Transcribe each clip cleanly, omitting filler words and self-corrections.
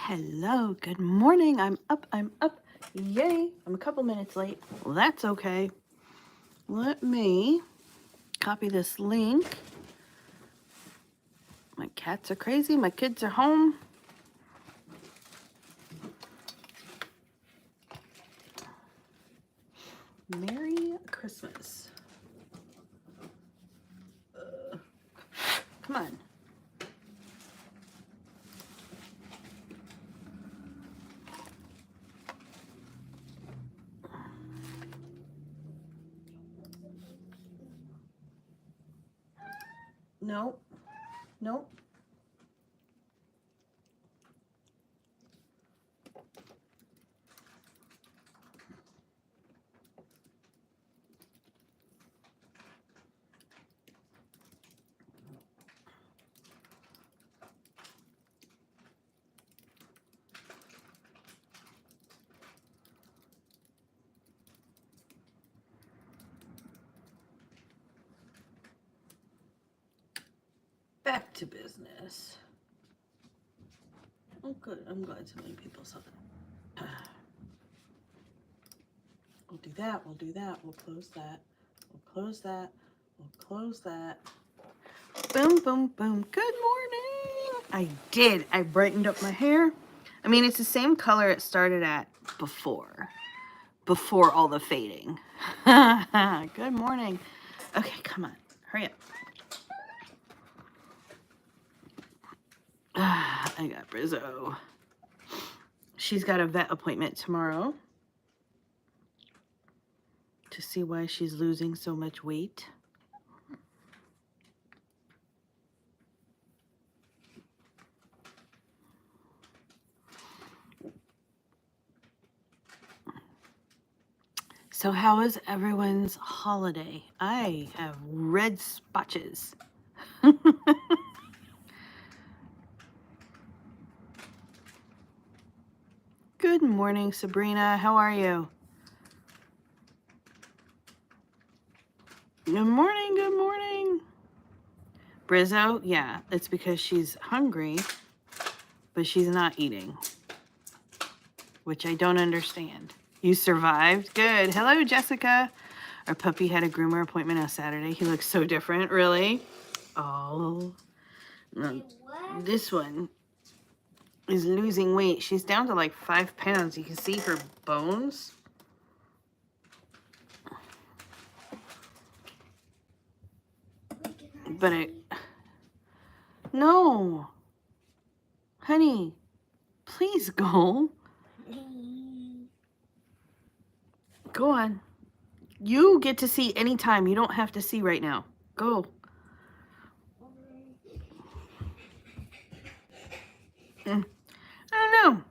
Hello, good morning. I'm up. Yay, I'm a couple minutes late. Well, that's okay. Let me copy this link. My cats are crazy. My kids are home. Merry Christmas. Come on. Nope. Nope. Back to business. Oh, good. I'm glad so many people saw that. We'll do that. We'll do that. We'll close that. We'll close that. We'll close that. Boom, boom, boom. Good morning. I did. I brightened up my hair. I mean, it's the same color it started at before all the fading. Good morning. Okay, come on. Hurry up. I got Brizzo. She's got a vet appointment tomorrow to see why she's losing so much weight. So how is everyone's holiday? I have red spotches. Good morning, Sabrina. How are you? Good morning, good morning. Brizzo, yeah, it's because she's hungry, but she's not eating, which I don't understand. You survived? Good. Hello, Jessica. Our puppy had a groomer appointment on Saturday. He looks so different, really. Oh, no, this one is losing weight. She's down to like 5 pounds. You can see her bones. But no, honey, please go. Go on. You get to see anytime. You don't have to see right now. Go. I don't know.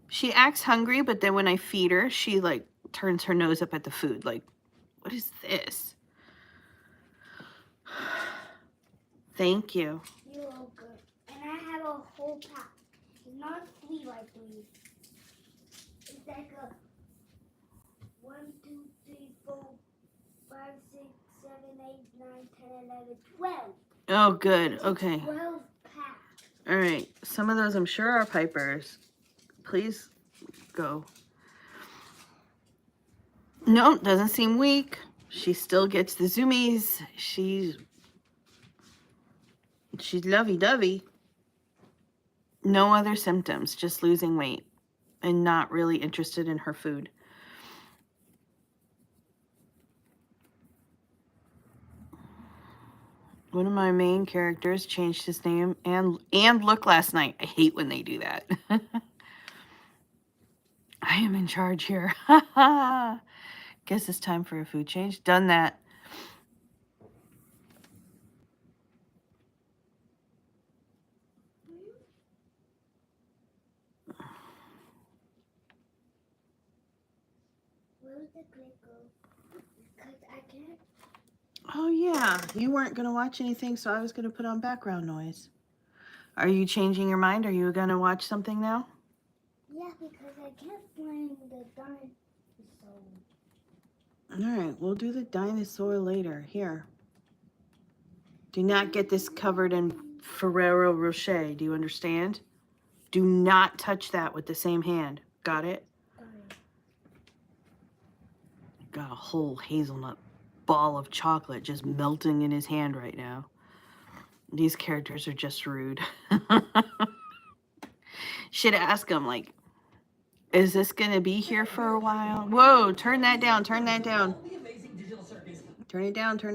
She acts hungry, but then when I feed her, she like turns her nose up at the food. Like, what is this? Thank you. You're welcome. And I have a whole pack. It's not 3 by 3. It's like a 1, 2, 3, 4, 5, 6, 7, 8, 9, 10, 11, 12. Oh, good. Okay. 12 packs. All right. Some of those I'm sure are Piper's. Please go. No, doesn't seem weak. She still gets the zoomies. She's lovey-dovey. No other symptoms, just losing weight and not really interested in her food. One of my main characters changed his name and look last night. I hate when they do that. I am in charge here. Guess it's time for a food change. Done that. Where's the clip go? Because I can't. Oh, yeah. You weren't going to watch anything, so I was going to put on background noise. Are you changing your mind? Are you going to watch something now? Yeah, because I can't find the dinosaur. All right, we'll do the dinosaur later. Here. Do not get this covered in Ferrero Rocher. Do you understand? Do not touch that with the same hand. Got it? Got a whole hazelnut ball of chocolate just melting in his hand right now. These characters are just rude. Should ask him, like, is this going to be here for a while? Whoa, turn that down, turn that down. Turn it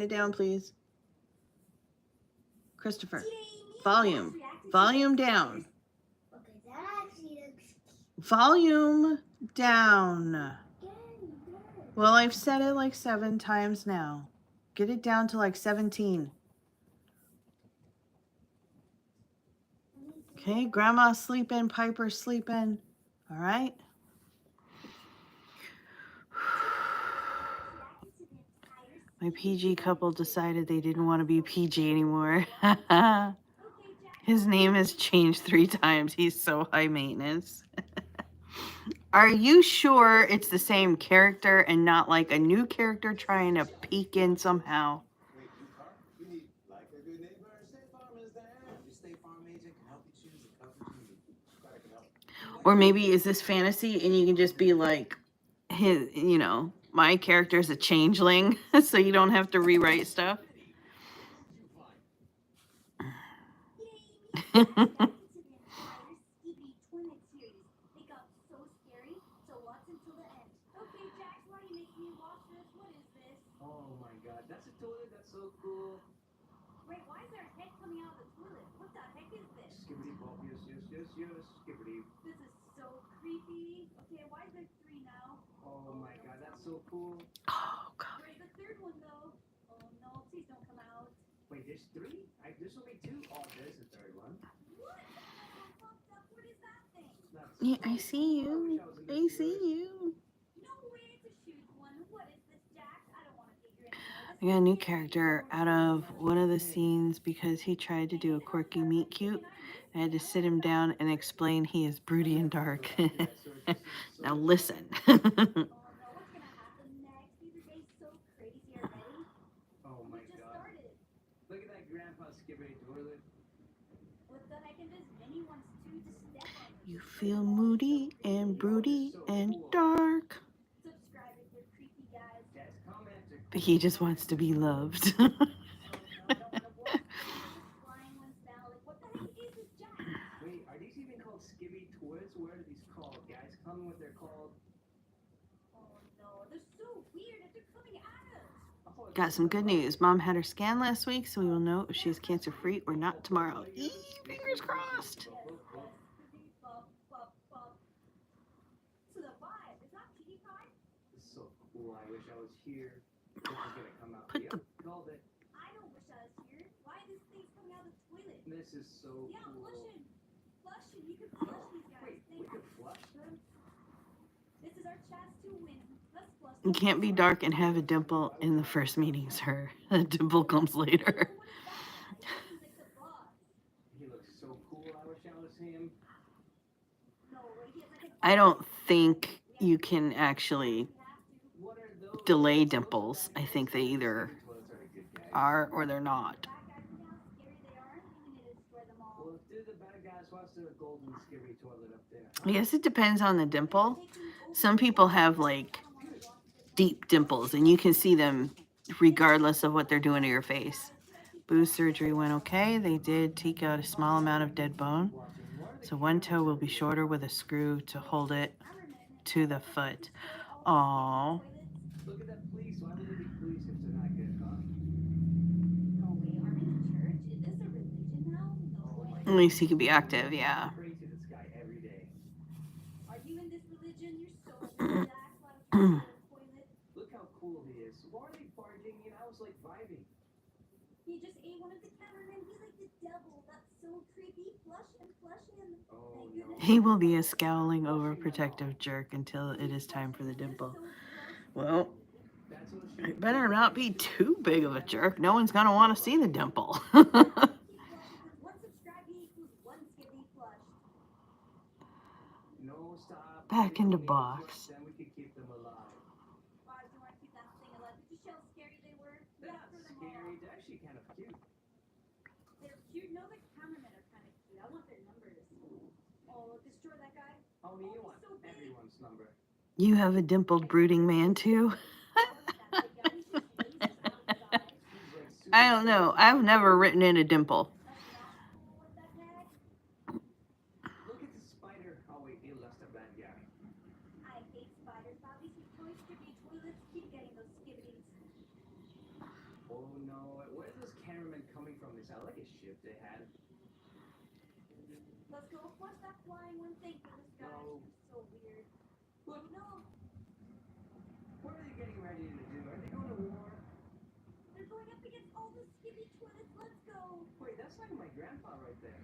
down, please. Christopher, volume. Volume down. Okay, that actually looks Volume down. Well, I've said it like 7 times now. Get it down to like 17. Okay, Grandma's sleeping, Piper's sleeping. All right. My PG couple decided they didn't want to be PG anymore. His name has changed 3 times. He's so high maintenance. Are you sure it's the same character and not like a new character trying to peek in somehow? Or maybe is this fantasy and you can just be like, his, you know, my character's a changeling, so you don't have to rewrite stuff. Oh my god, that's a toilet, that's so cool. Wait, why is there a head coming out of the toilet? What the heck is this? Skibbity bop, yes, skibbity. This is so creepy. Okay, why is there 3 now? Oh my god, that's so cool. Oh, God. Where's the 3rd one though? Oh no, please don't come out. Wait, there's 3? There's only 2. Oh, there's the 3rd one. What? Oh, fucked up. What is that thing? That's Yeah, I so see cool. you. I see you. No way to shoot one. What is this, Jax? I don't want to get your I got a new character out of one of the scenes because he tried to do a quirky meet cute. I had to sit him down and explain he is broody and dark. Now listen. Oh no, what's gonna happen next? These are days so crazy already. Oh my We just god. started. Look at that grandpa skibbity toilet. What the heck? And this Vinny wants to step on it. You feel moody and broody and dark. Subscribe if you're creepy, guys. Guys, comment. But he just wants to be loved. Oh, no, I don't want to watch this. Flying ones now. Like, what the heck is this, Jax? Wait, are these even called skibby toilets? What are these called, guys? Comment what they're called. Oh no, they're so weird that they're coming at us. Oh, Got some good news. Mom had her scan last week, so we will know if she's cancer free or not tomorrow. Eee, fingers crossed. Yes. Bop, bop, bop. So the vibe, is that PewDiePie? This is so cool. I wish I was here. This is gonna come out. Put Yep, the- called it. I don't wish I was here. Why this thing's coming out of the toilet? This is so Yeah, cool. flush him. Flush him. You can flush these guys. Wait, we Thank could you. flush them? This is our chance to win. Let's flush You them. can't be dark and have a dimple in the first meeting, sir. A dimple comes later. What is that guy? He's like the boss. He looks so cool. I wish I was him. No way. He has like an I don't think you can actually What are those? delay dimples. I think they either Toilets are good guys. are or they're not. bad guys. See how scary they are? We need to destroy them all. Well, if they're the bad guys, what's the golden skibby toilet up there? I guess it depends on the dimple. Some people have like deep dimples and you can see them regardless of what they're doing to your face. Boo's surgery went okay. They did take out a small amount of dead bone. So one toe will be shorter with a screw to hold it to the foot. Aww. Look at that police. Why would they be police if they're not good, huh? No way. Are we in a church? Is this a religion now? No way. At least he can be active, yeah. Pray to this guy every day. Are you in this religion? You're so weird, Jax. Why don't you go to the toilet? Look how cool he is. Why are they barging in? I was like vibing. He just ate one of the cameramen. He's like the devil. That's so creepy. Flush him, flush him. Oh Thank no. goodness. He will be a scowling, overprotective jerk until it is time for the dimple. Well, That's what she it better not be too big of a jerk. No one's gonna want to see the dimple. Keep flushing, 'cause one subscribe equals one skibby flush. No, stop. Back We into don't need to box. flush them. We can keep them alive. Why do you want to keep that thing alive? Did you see how scary they were? They're Yeah, not throw them scary. all. They're actually kind of cute. They're cute. No, the Homie, you he's want so big. everyone's number. You have a dimpled brooding man too? That big guy, he's just lasers out of his eyes. He's like super I don't know. I've never written in a dimple. That's not cool. What the heck? Look at the spider. Oh wait, he lost a bad guy. I hate spiders. All these toy strippy toilets keep getting those skibbities. Oh no, where's this cameraman coming from? This I like a ship they had. Let's go. What's that flying one thing for this guy? No. It's so weird. Look, No, what are they getting ready to do? Are they going to war? they're going up against all the skibby toilets. Let's go. Wait, that's like my grandpa right there.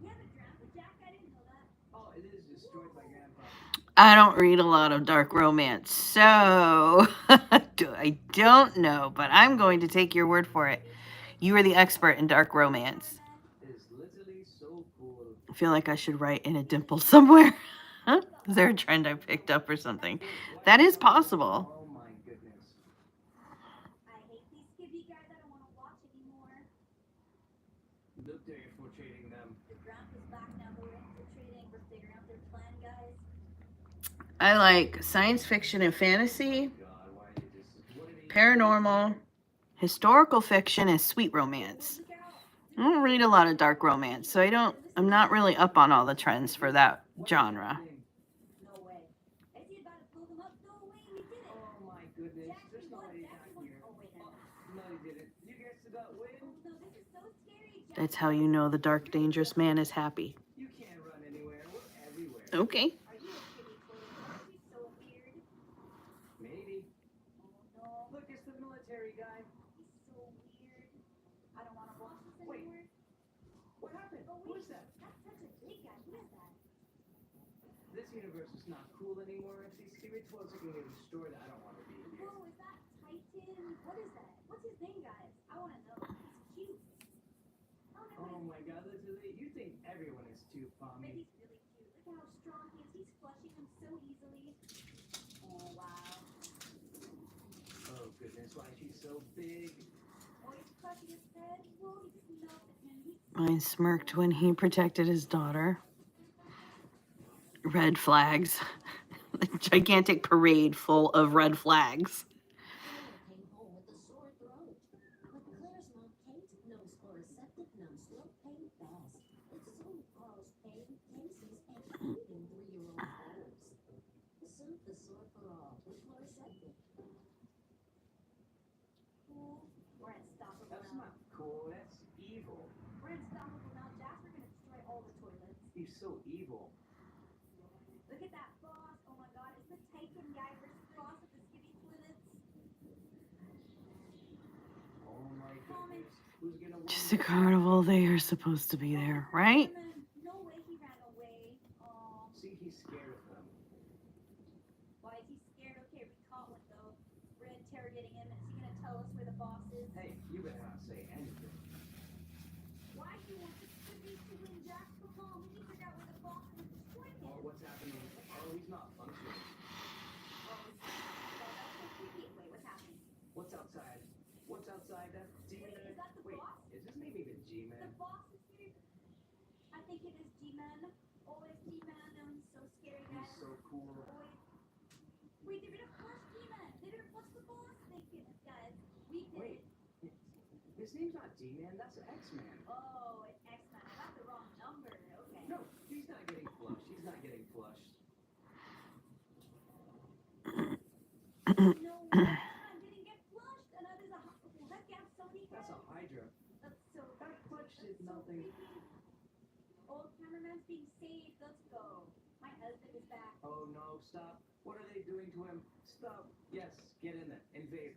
Yeah, but Grandpa Jack, I didn't know that. Oh, it is destroyed by grandpa. I don't read a lot of dark romance, so I don't know, but I'm going to take your word for it. You are the expert in dark romance. It is literally so cool. I feel like I should write in a dimple somewhere. Is there a trend I picked up or something? That is possible. Oh my goodness. I hate these skibby guys. I don't want to watch anymore. Look, they're infiltrating them. The Grandpa's back now. We're infiltrating. We're figuring out their plan, guys. I like science fiction and fantasy, God, why did this? What did he paranormal, historical fiction, and sweet romance. Look out. I don't read a lot of dark romance, so I'm not really up on all the trends for that genre. No way. I see about to pull them up. No way. We did it. Oh my goodness. Jack, There's we won. nobody Jack, back we won. here. Oh, wait, no. No, you didn't. You guys got win. Oh, no, this is so scary. Jack, That's how you know the dark, dangerous man is happy. You can't run anywhere. We're everywhere. Okay. are you a skibby toilet? She's so weird. Maybe. Oh, no. Look, it's the military guy. He's so weird. I don't want to watch this Wait. anymore. What happened? Oh, Who wait. is that? That's such a big guy. Who is that? This universe is not cool anymore. If these secret toilets are going to get destroyed, I don't want to be here. Whoa, is that Titan? What is that? What's his name, guys? I want to know. He's cute. Oh, no, Oh my god, literally, you think everyone is too but pommy. he's really cute. Look at how strong he is. He's flushing them so easily. Oh, wow. Oh goodness, why she's so big? Oh, he's crushing his head. Whoa, he just melted him. He's Mine smirked when he protected his daughter. Red flags. A gigantic parade full of red flags. Claire came home with a sore throat. But Claire's mom, Kate, knows Chloraseptic numbs throat pain fast. It soon caused pain, cases, and even 3-year-old colds. Soothe the sore for all with Chloraseptic. cool. We're unstoppable That's now. not cool, that's evil. We're unstoppable now. Jasper's going to destroy all the toilets. He's so evil. Look at that boss. Oh my god, it's the Titan guy versus boss of the skibby toilets. Oh my goodness, who's going to win? Just a carnival. They are supposed to be there, right? No way he ran away. Oh, See, he's scared of them. why is he scared? Okay, we caught one though. We're interrogating him. Is he gonna tell us where the boss is? Hey, you better not say anything. Why do you want the skibby to win, Jack? Come on, we need to figure out where the boss is and destroy him. Oh, what's happening? Oh, he's not functioning. Oh, that's so creepy. Wait, what's happening? What's outside? What's outside? That's G-Man. Wait, is that the Wait, boss? is his name even The G-Man? boss is here. I think it is G-Man. Oh, it's G-Man. He's so scary, He's guys. so cool. Oh, wait, they're gonna flush G-Man. They're gonna flush the boss. Thank goodness, guys. We did Wait, it. his name's not G-Man, that's X-Man. Oh, it's X-Man. I got the wrong number. Okay. No, he's not getting flushed. He's not getting flushed. No way. X-Man didn't get flushed. And there's a that gap so many That's a heads. Hydra. That's so That flush did so nothing. creepy. Oh, cameraman's being saved. Let's go. My husband is back. Oh no, stop. What are they doing to him? Stop. Yes, get in there. Invade.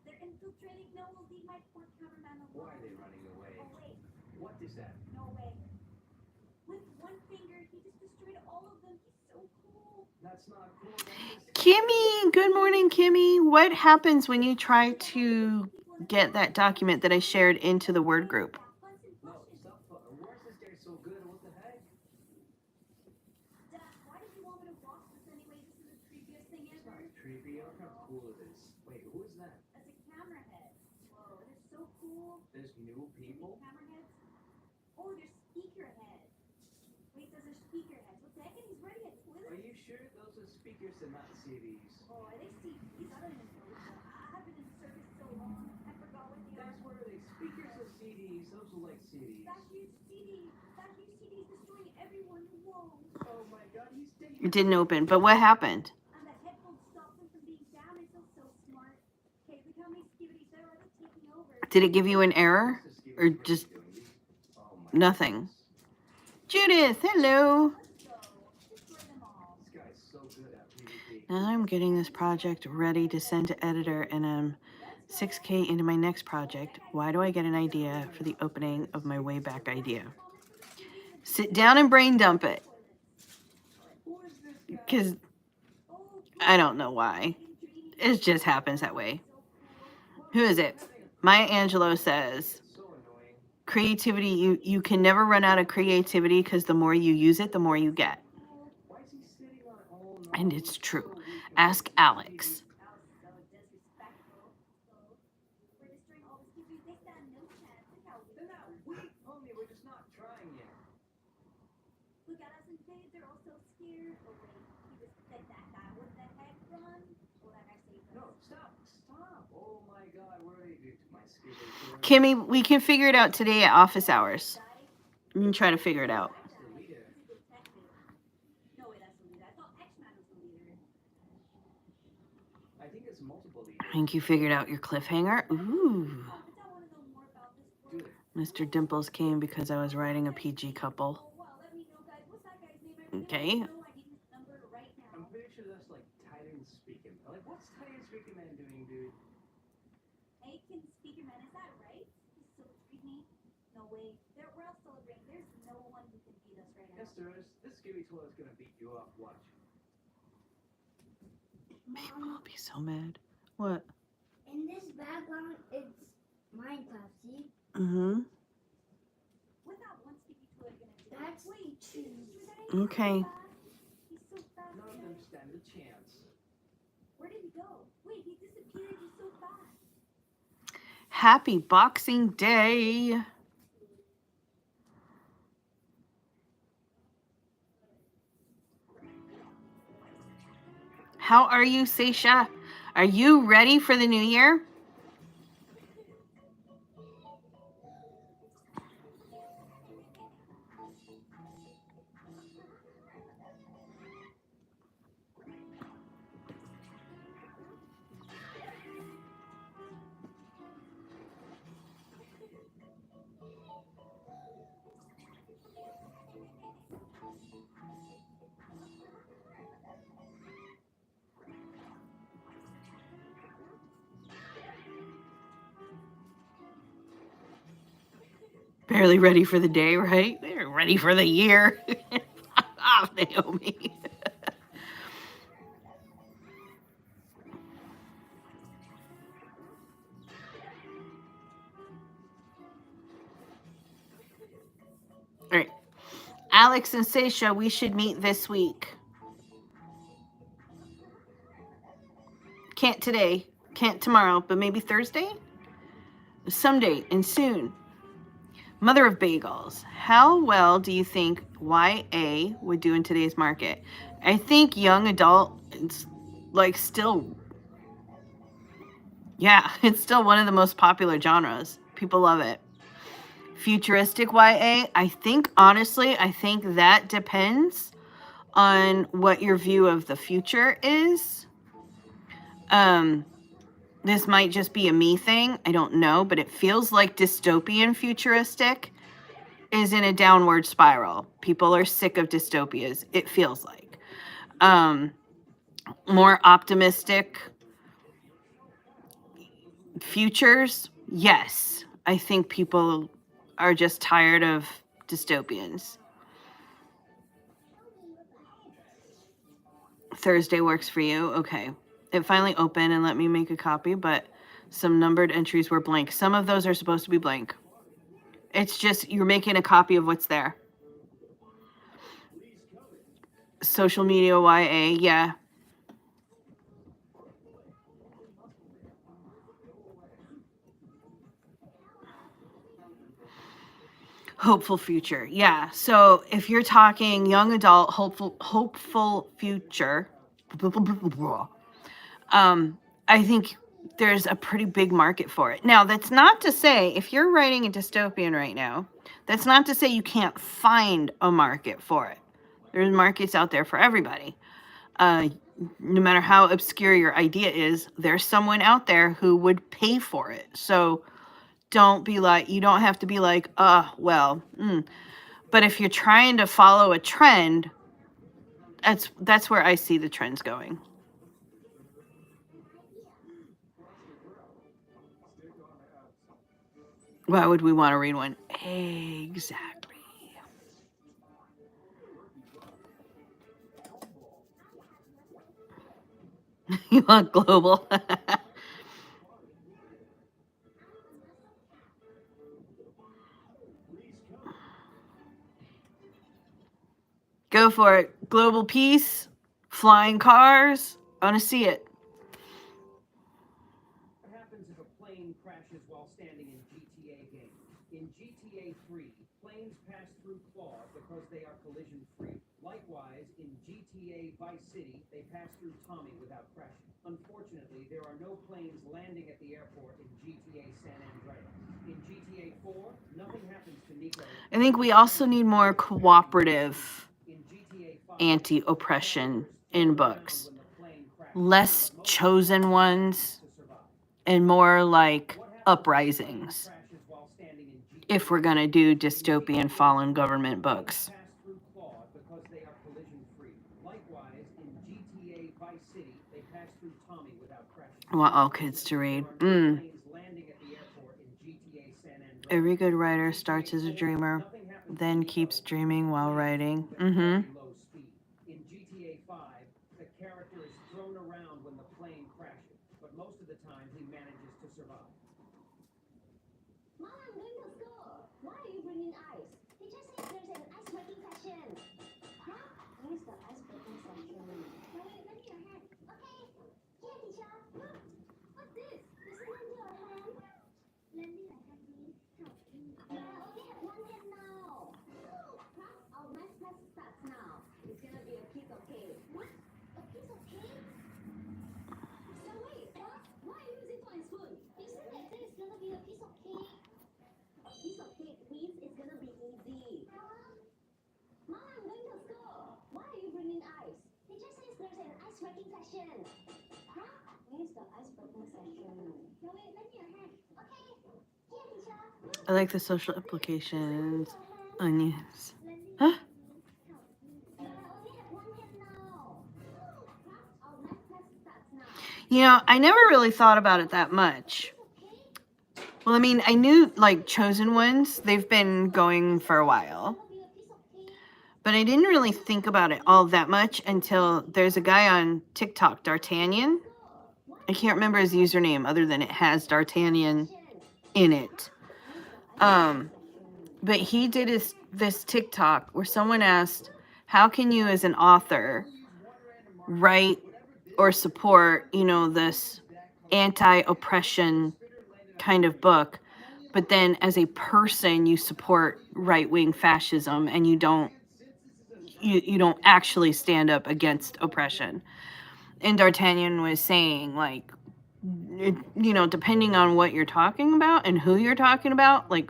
They're infiltrating. No, we'll leave my poor cameraman alone. Why are they running away? Oh, wait. What is that? No way. With one finger, he just destroyed all of them. He's so cool. That's not cool. That's just... Kimmy, good morning, Kimmy. What happens when you try to get that document that I shared into the Word group? No, stop. Where's this guy so good? What the heck? Dad, why did you want me to watch this anyway? This is the creepiest thing It's ever. not creepy. Look how cool it is. Wait, who is that? That's a camera head. Whoa, they're so cool. There's new people? Camera heads. Oh, there's speaker heads. Wait, those are speaker heads. What's speakers and not CDs. Oh, are they CDs? I don't even know. I've been in service so long. I forgot what they are. That's where they speakers or CDs. Those are like CDs. That huge CD. That huge CD is destroying everyone. Whoa. Oh my God, he's taking. It didn't open, but what happened? And the headphones stopped them from being damaged. That's so smart. Okay, look how many skibbities there are. They're taking over. Did it give you an error? Or just nothing? Judith, hello. Let's go. Destroy them all. This guy's so good at PvP. Now I'm getting this project ready to send to editor, and I'm 6K into my next project. Why do I get an idea for the opening of my way back idea? Sit down and brain dump it. Who is this guy? Because I don't know why. It just happens that way. Who is it? Maya Angelou says, So annoying. creativity, you can never run out of creativity because the more you use it, the more you get. Why is he sitting on all And it's true. Ask Alex. That was so disrespectful. So, we're destroying all the skibbities. They stand no chance. Look how They're not weak, homie. We're just not trying yet. Look at us in phase. They're all so scared. Oh, wait. He just said that guy. What the heck, run? Oh, that guy saved us. No, stop. Oh my God, what are they doing to my skibber? Kimmy, we can figure it out today at office hours. We can try to figure it out. That's the leader. No way, that's the leader. I thought X-Man was the leader. I think it's multiple leaders. I think you figured out your cliffhanger. Ooh. I want to know more about this book. Mr. Dimples came because I was writing a PG couple. Oh, wow. Let me know, guys. What's that guy's name? Okay. No, I need his number right I'm now. pretty sure that's like Titan speaking. Like, what's Titan speaking man doing, dude? Aiken Speaker Man, is that right? He's so creepy. No way. We're all celebrating. There's no one who can beat us right now. Yes, there is. This skibby toilet is gonna beat you up. Watch. People will be so mad. What? In this background, it's Minecraft. See? Mm-hmm. What's that one sticky toilet gonna do? That's Wait, cheese. Okay. He's so fast. None of them stand a chance. Where did he go? Wait, he disappeared. He's so fast. Happy Boxing Day. How are you, Seisha? Are you ready for the new year? Barely ready for the day, right? They're ready for the year. Off, Naomi. All right. Alex and Seisha, we should meet this week. Can't today, can't tomorrow, but maybe Thursday? Someday and soon. Mother of bagels. How well do you think YA would do in today's market? I think young adult, it's like still, yeah, it's still one of the most popular genres. People love it. Futuristic YA, I think, honestly, I think that depends on what your view of the future is. This might just be a me thing. I don't know, but it feels like dystopian futuristic is in a downward spiral. People are sick of dystopias, it feels like. More optimistic futures, yes. I think people are just tired of dystopians. Thursday works for you? Okay. It finally opened and let me make a copy, but some numbered entries were blank. Some of those are supposed to be blank. It's just you're making a copy of what's there. Social media YA, yeah. Hopeful future, yeah. So if you're talking young adult, hopeful future, I think there's a pretty big market for it. Now, that's not to say, if you're writing a dystopian right now, that's not to say you can't find a market for it. There's markets out there for everybody. No matter how obscure your idea is, there's someone out there who would pay for it. So don't be like, you don't have to be like, well. But if you're trying to follow a trend, that's where I see the trends going. Why would we want to read one? Exactly. You want global? Go for it. Global peace, flying cars. I want to see it. What happens if a plane crashes while standing in GTA game? In GTA 3, planes pass through claw because they are collision free. Likewise, in GTA Vice City, they pass through Tommy without crashing. Unfortunately, there are no planes landing at the airport in GTA San Andreas. In GTA 4, nothing happens to Nico. I think we also need more cooperative anti-oppression in books. Less chosen ones and more like uprisings. If we're going to do dystopian fallen government books. I want all kids to read. Every good writer starts as a dreamer, then keeps dreaming while writing. In GTA 5, the character is thrown around when the plane crashes, but most of the time he manages to survive. Mom, I'm going to school. Why are you bringing ice? Teacher says there's an ice breaking session. Huh? Where's the ice breaking session? No, wait, let me your hand. Okay. Here, teacher. Look. What's this? This is under your hand. Let me your hand, please. Help me. I only have one hand now. Huh? Our math class starts now. It's gonna be a piece of cake. What? A piece of cake? So wait, what? Why are you using for a spoon? You said that there's gonna be a piece of cake. A piece of cake means it's gonna be easy. Mom, I'm going to school. Why are you bringing ice? Teacher says there's an ice breaking session. Huh? Where's the ice breaking session? No, wait, let me your hand. Okay. Here, teacher. I like the social implications. Onions. Huh? I only have one hand now. Huh? Our math class starts now. You know, I never really thought about it that much. Well, I mean, I knew like chosen ones, they've been going for a while. But I didn't really think about it all that much until there's a guy on TikTok, D'Artagnan. I can't remember his username other than it has D'Artagnan in it. But he did this TikTok where someone asked, how can you as an author write or support, this anti-oppression kind of book, but then as a person you support right-wing fascism and you don't actually stand up against oppression. And D'Artagnan was saying, like, depending on what you're talking about and who you're talking about, like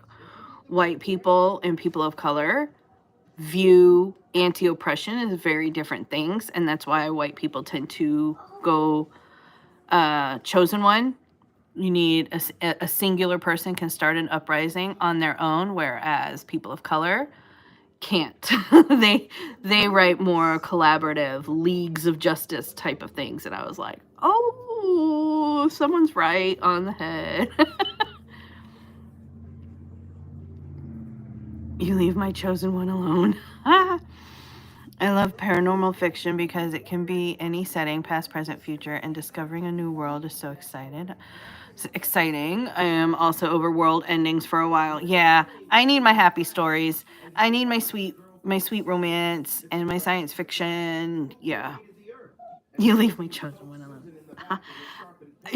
white people and people of color view anti-oppression as very different things. And that's why white people tend to go chosen one. You need a singular person can start an uprising on their own, whereas people of color can't. they write more collaborative leagues of justice type of things. And I was like, oh, someone's right on the head. You leave my chosen one alone. I love paranormal fiction because it can be any setting, past, present, future, and discovering a new world is so exciting. I am also over world endings for a while. Yeah, I need my happy stories. I need my sweet romance and my science fiction. Yeah. You leave my chosen one alone.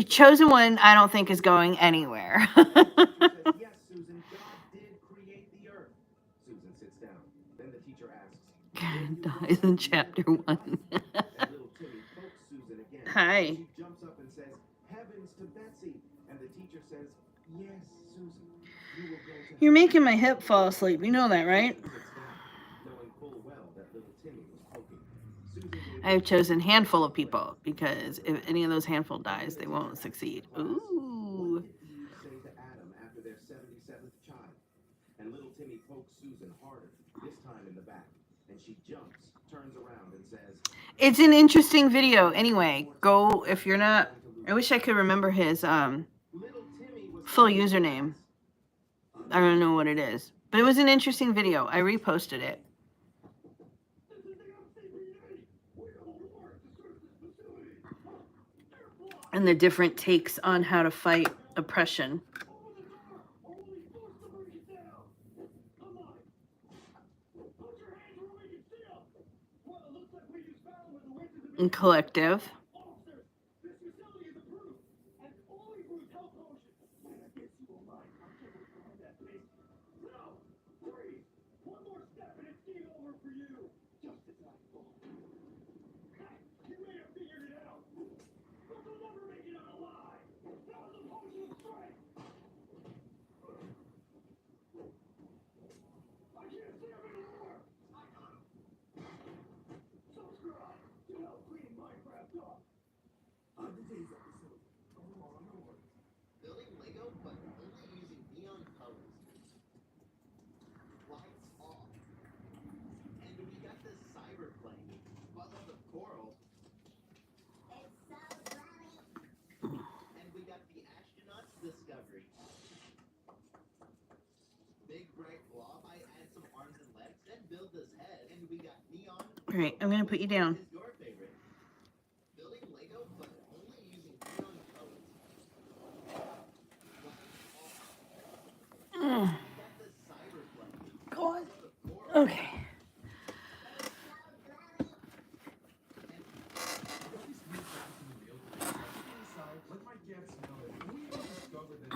Chosen one, I don't think is going anywhere. Yes, Susan, God did create the earth. Susan sits down. Then the teacher asks, Karen dies in chapter 1. and little Timmy pokes again. Hi. She jumps up and says, "Heavens to Betsy." And the teacher says, "Yes, Susan. You will go to You're heaven." making my hip fall asleep. You know that, right? Susan sits down, knowing full well that little Timmy was poking. Susan gave I've chosen handful of people because if any of those handful dies, they won't succeed. Ooh. What did Eve say to Adam after their 77th child? And little Timmy pokes Susan harder, this time in the back. And she jumps, turns around, and says, It's an interesting video. Anyway, go if you're not. I wish I could remember his "Little Timmy was full eating username. grass." I don't know what it is, but it was an interesting video. I reposted it. And the different takes on how to fight oppression. And collective. Building Lego, but only using neon colors. Lights off. And we got this cyber plane. Full of coral. It's so funny. And we got the astronaut's discovery. Big bright blob. I add some arms and legs, then build this head. And we got neon. All right, I'm gonna put you down. Is your favorite? Building Lego, but only using neon colors. Mm. We got this cyber plane. God. Full of coral. Okay. Let my cats know that we discovered that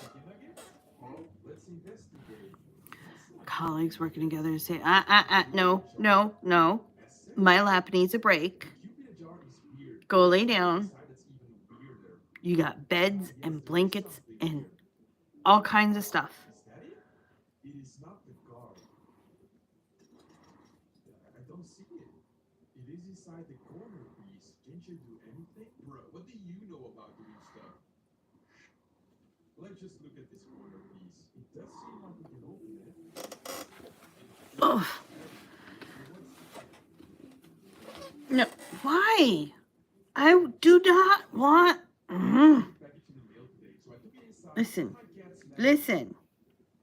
chicken nuggets. Oh, let's investigate. Colleagues working together to say, no. My lap needs a break. Cupid jar is weird. Go lay down. Inside it's even weirder. You got beds and blankets and all kinds of stuff. Is that it? It is not the guard. I don't see it. It is inside the corner piece. Can't you do anything? Bro, what do you know about doing stuff? Let's just look at this corner piece. It does seem like we can open it. Oh. No. Why? I do not want. Package in the mail today, so I took it inside. Listen. My cat snapped. Listen.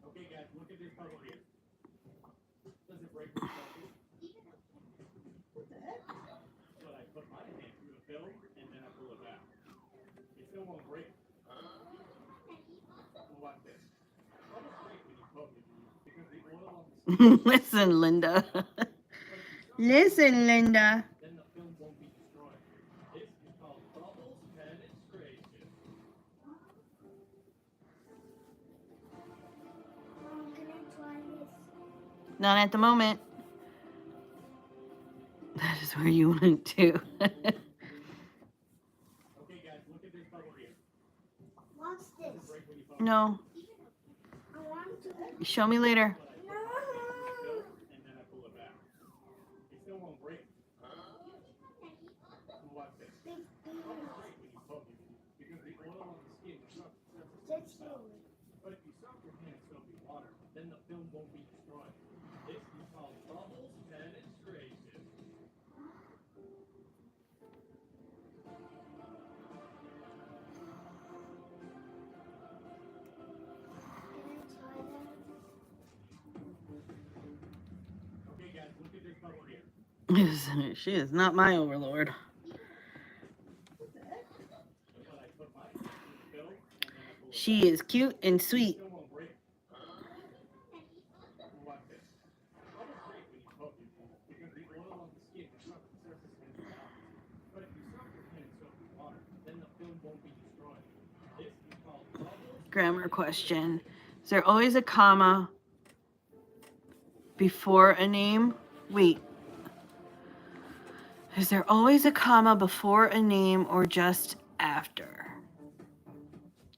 Okay, guys, look at this bubble here. Does it break when you touch it? What the heck? So I put my hand through the film and then I pull it back. It still won't break. Well, watch this. Bubbles break when you poke it because the oil on the skin. Listen, Linda. Listen, Linda. Then the film won't be destroyed. This is called bubbles penetration. Mom, can I try this? Not at the moment. That is where you went to. Okay, guys, look at this bubble here. What's Does it this? break when you poke No. I want to. Show me later. it? But I put my hand through the film and then I pull it back. It still won't break. Well, watch this. Big Bubbles deal. break when you poke it because the oil on the skin surfaces That's itself. slowly. But if you soak your hand in soapy water, then the film won't be destroyed. This is called bubbles penetration. Can I try that? Okay, guys, look at this bubble here. She is not my overlord. But I put my hand through the film and then I pull it She is cute and back. sweet. It still won't break. Well, watch this. Bubbles break when you poke it because the oil on the skin surfaces itself. But if you soak your hand in soapy water, then the film won't be destroyed. This is called bubbles. Grammar question. Is there always a comma before a name? Wait. Is there always a comma before a name or just after?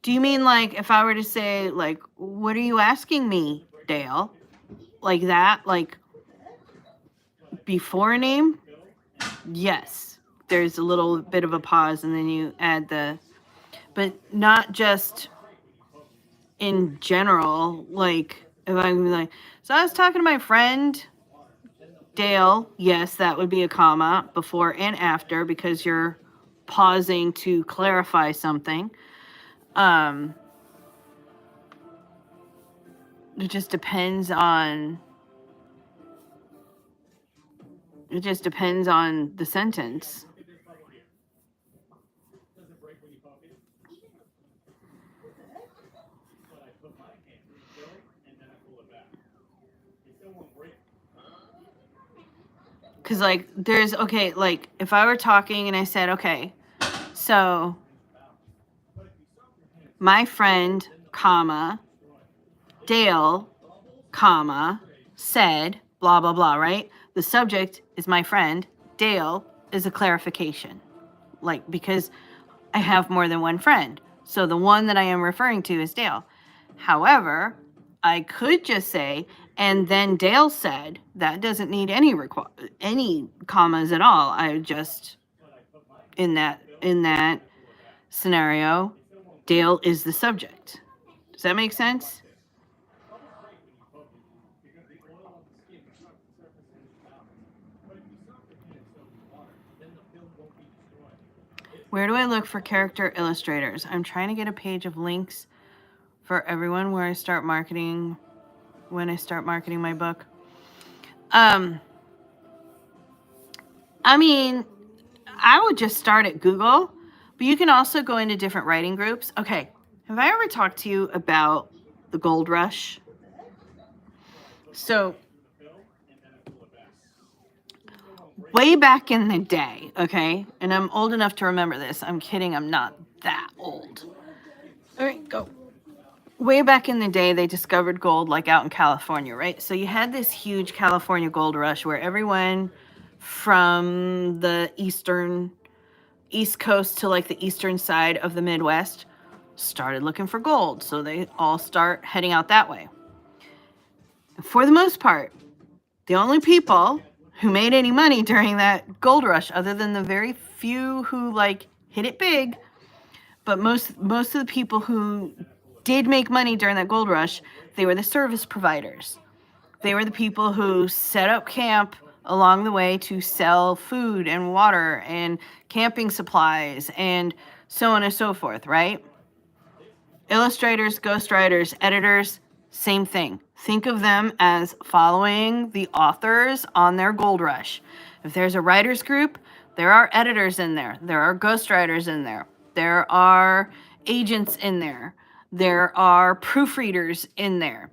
Do you mean like if I were to say, like, what are you asking me, Dale? Like that? Like before a name? Yes. There's a little bit of a pause and then you add the, but not just in general. Like if I'm like, so I was talking to my friend Dale. Yes, that would be a comma before and after because you're pausing to clarify something. It just depends on the sentence. Because like there's okay, like if I were talking and I said, okay, so my friend, comma, Dale, comma, said, blah, blah, blah, right? The subject is my friend. Dale is a clarification. Like, because I have more than one friend. So the one that I am referring to is Dale. However, I could just say, and then Dale said, that doesn't need any commas at all. I just, in that scenario, Dale is the subject. Does that make sense? Where do I look for character illustrators? I'm trying to get a page of links for everyone where I start marketing, when I start marketing my book. I mean, I would just start at Google, but you can also go into different writing groups. Okay, have I ever talked to you about the gold rush? So, way back in the day, okay, and I'm old enough to remember this. I'm kidding, I'm not that old. All right, go. Way back in the day, they discovered gold like out in California, right? So you had this huge California gold rush where everyone from the East Coast to like the eastern side of the Midwest started looking for gold. So they all start heading out that way. For the most part, the only people who made any money during that gold rush, other than the very few who like hit it big, but most of the people who did make money during that gold rush, they were the service providers. They were the people who set up camp along the way to sell food and water and camping supplies and so on and so forth, right? Illustrators, ghostwriters, editors, same thing. Think of them as following the authors on their gold rush. If there's a writers group, there are editors in there. There are ghostwriters in there. There are agents in there. There are proofreaders in there.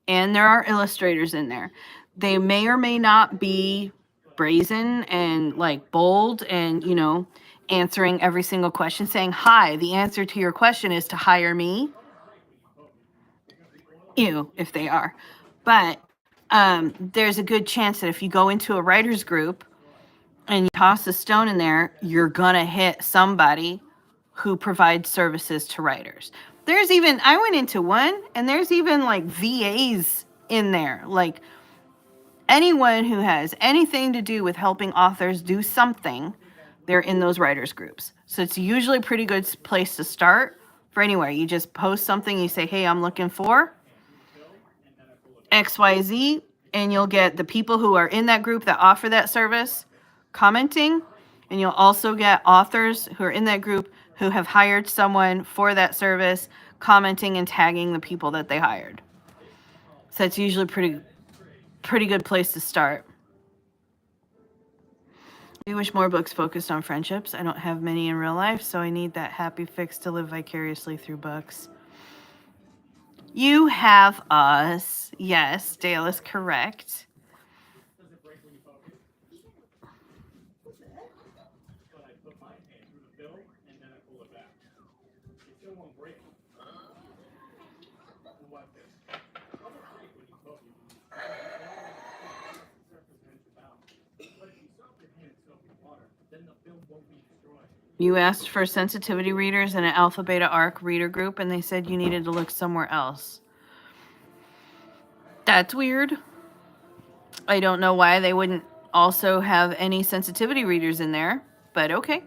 And there are illustrators in there. They may or may not be brazen and like bold and, answering every single question, saying, hi, the answer to your question is to hire me. If they are. But there's a good chance that if you go into a writer's group and you toss a stone in there, you're going to hit somebody who provides services to writers. I went into one, and there's even like VAs in there. Like anyone who has anything to do with helping authors do something, they're in those writers groups. So it's usually a pretty good place to start for anywhere. You just post something, you say, hey, I'm looking for XYZ, and you'll get the people who are in that group that offer that service commenting, and you'll also get authors who are in that group who have hired someone for that service commenting and tagging the people that they hired. So it's usually pretty good place to start. I wish more books focused on friendships. I don't have many in real life, so I need that happy fix to live vicariously through books. You have us. Yes, Dale is correct. You asked for sensitivity readers in an Alpha Beta Arc reader group, and they said you needed to look somewhere else. That's weird. I don't know why they wouldn't also have any sensitivity readers in there, but okay.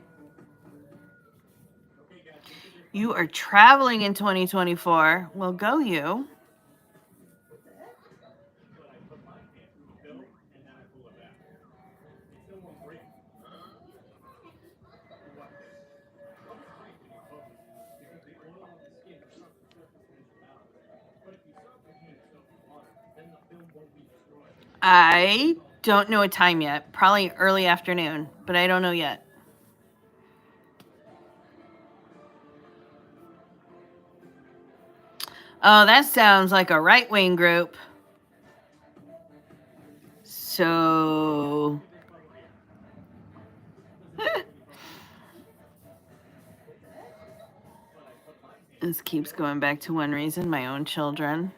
You are traveling in 2024. Well, go you. I don't know a time yet. Probably early afternoon, but I don't know yet. Oh, that sounds like a right-wing group. So... This keeps going back to one reason, my own children.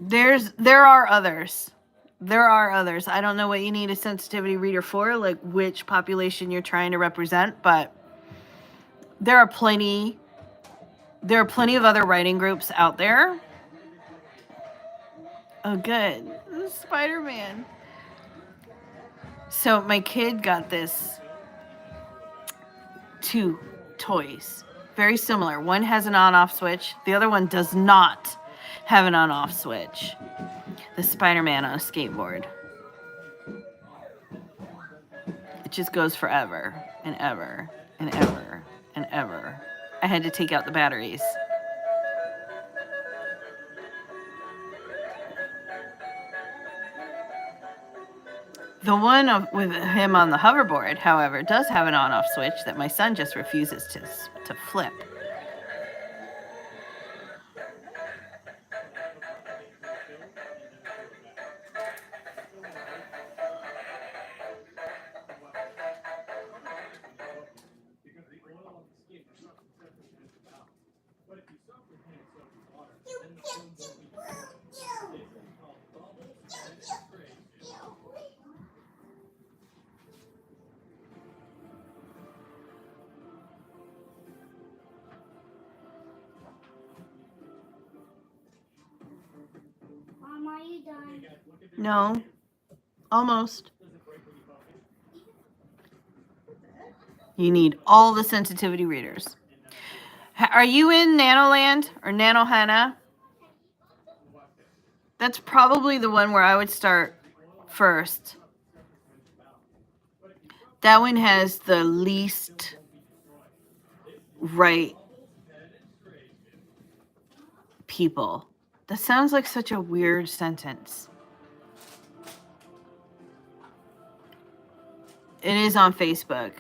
There are others. There are others. I don't know what you need a sensitivity reader for, like which population you're trying to represent, but there are plenty of other writing groups out there. Oh, good. Spider-Man. So my kid got this 2 toys. Very similar. One has an on-off switch. The other one does not have an on-off switch. The Spider-Man on a skateboard. It just goes forever and ever and ever and ever. I had to take out the batteries. The one with him on the hoverboard, however, does have an on-off switch that my son just refuses to flip. Mom, are you done? No, almost. You need all the sensitivity readers. Are you in Nanoland or Nanohana? That's probably the one where I would start first. That one has the least right people. That sounds like such a weird sentence. It is on Facebook.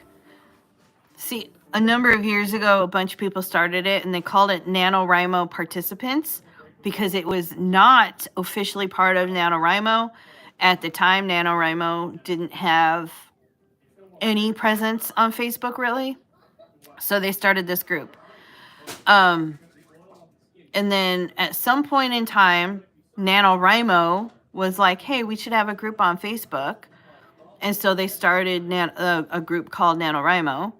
See, a number of years ago, a bunch of people started it and they called it NaNoWriMo Participants because it was not officially part of NaNoWriMo. At the time, NaNoWriMo didn't have any presence on Facebook, really. So they started this group. And then at some point in time, NaNoWriMo was like, hey, we should have a group on Facebook. And so they started a group called NaNoWriMo.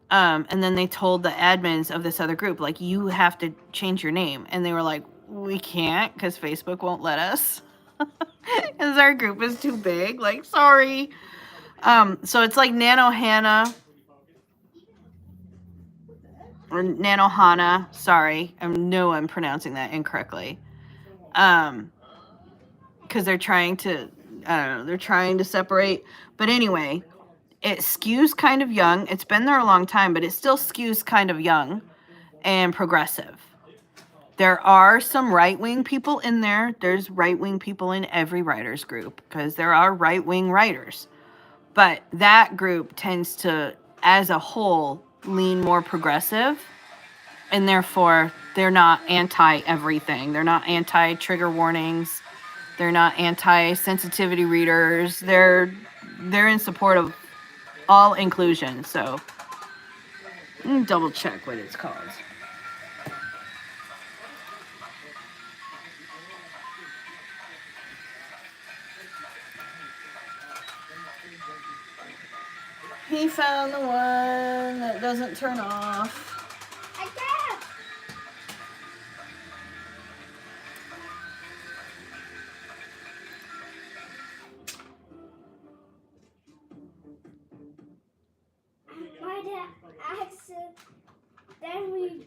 And then they told the admins of this other group, like, you have to change your name. And they were like, we can't because Facebook won't let us. Because our group is too big. Like, sorry. So it's like NaNoHana. Or NaNoHana. Sorry. I know I'm pronouncing that incorrectly. Because they're trying to, I don't know, they're trying to separate. But anyway, it skews kind of young. It's been there a long time, but it still skews kind of young and progressive. There are some right-wing people in there. There's right-wing people in every writers group because there are right-wing writers. But that group tends to, as a whole, lean more progressive. And therefore, they're not anti-everything. They're not anti-trigger warnings. They're not anti-sensitivity readers. They're in support of all inclusion. So Let me double check what it's called. He found the one that doesn't turn off. I can't. My dad accident. Then we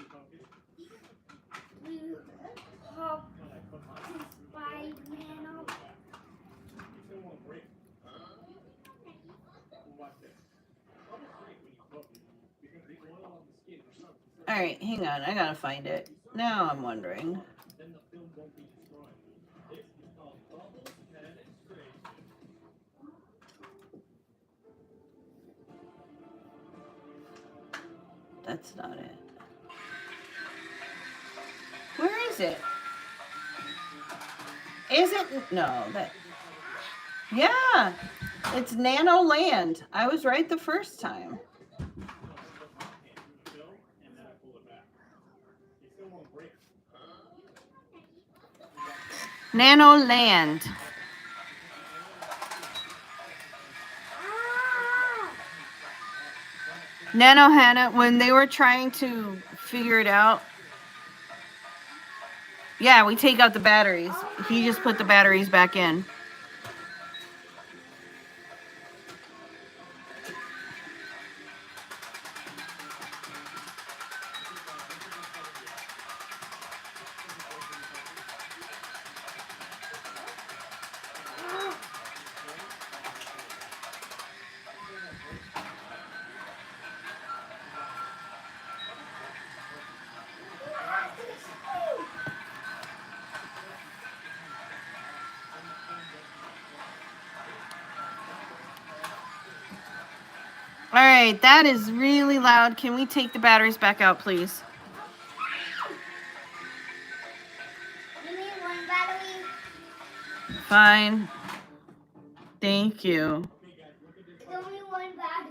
hop to Spider-Man up. All right, hang on. I gotta find it. Now I'm wondering. That's not it. Where is it? Is it? No, that. Yeah, it's Nano Land. I was right the first time. Nano Land. Nano Hannah, when they were trying to figure it out, yeah, we take out the batteries. He just put the batteries back in. All right, that is really loud. Can we take the batteries back out, please? You need one battery? Fine. Thank you. It's only one battery.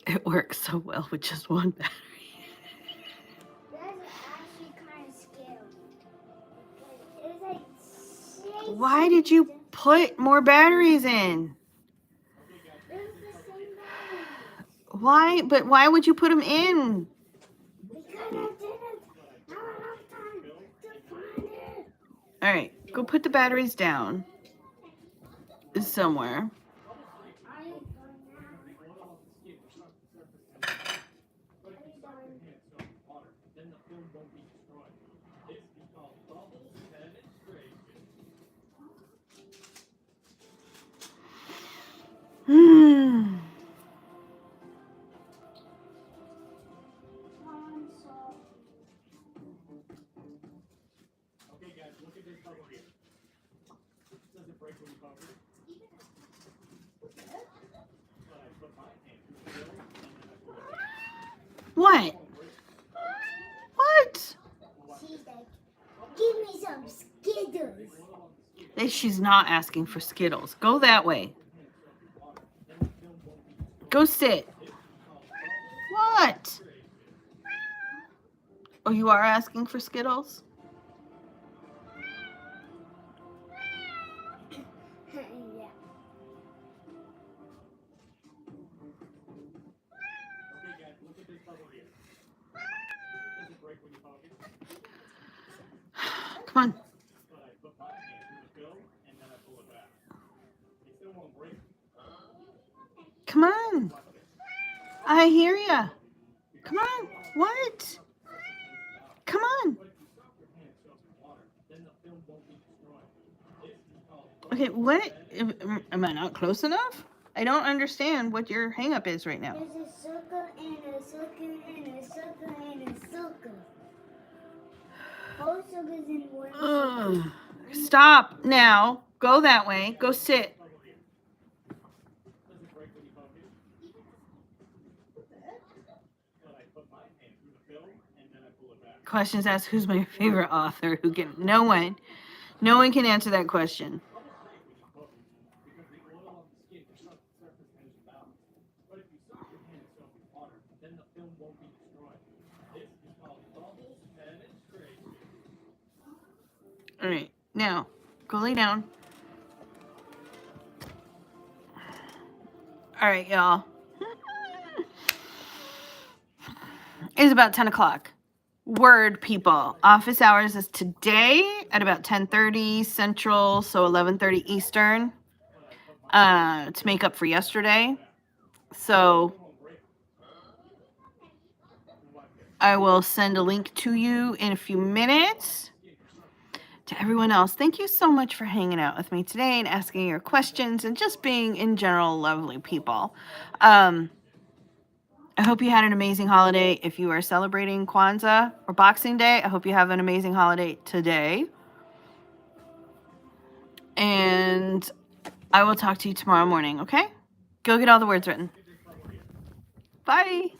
It works so well with just one battery. That's actually kind of scary. It's like six. Why did you put more batteries in? It's the same battery. Why? But why would you put them in? Because I didn't have enough time to find it. All right, go put the batteries down somewhere. Are you done now? Are you done? Hmm. I'm sorry. What? What? She's like, give me some Skittles. She's not asking for Skittles. Go that way. Go sit. What? Oh, you are asking for Skittles? Yeah. Come on. Come on. I hear ya. Come on. What? Come on. Okay, what? Am I not close enough? I don't understand what your hang up is right now. There's a circle and a circle and a circle and a circle. All circles in one circle. Ugh. Stop now. Go that way. Go sit. Questions asked, who's my favorite author? Who can? No one. No one can answer that question. All right, now go lay down. All right, y'all. It's about 10 o'clock. Word, people. Office hours is today at about 10:30 Central, so 11:30 Eastern, to make up for yesterday. So I will send a link to you in a few minutes. To everyone else, thank you so much for hanging out with me today and asking your questions and just being, in general, lovely people. I hope you had an amazing holiday. If you are celebrating Kwanzaa or Boxing Day, I hope you have an amazing holiday today. And I will talk to you tomorrow morning, okay? Go get all the words written. Bye.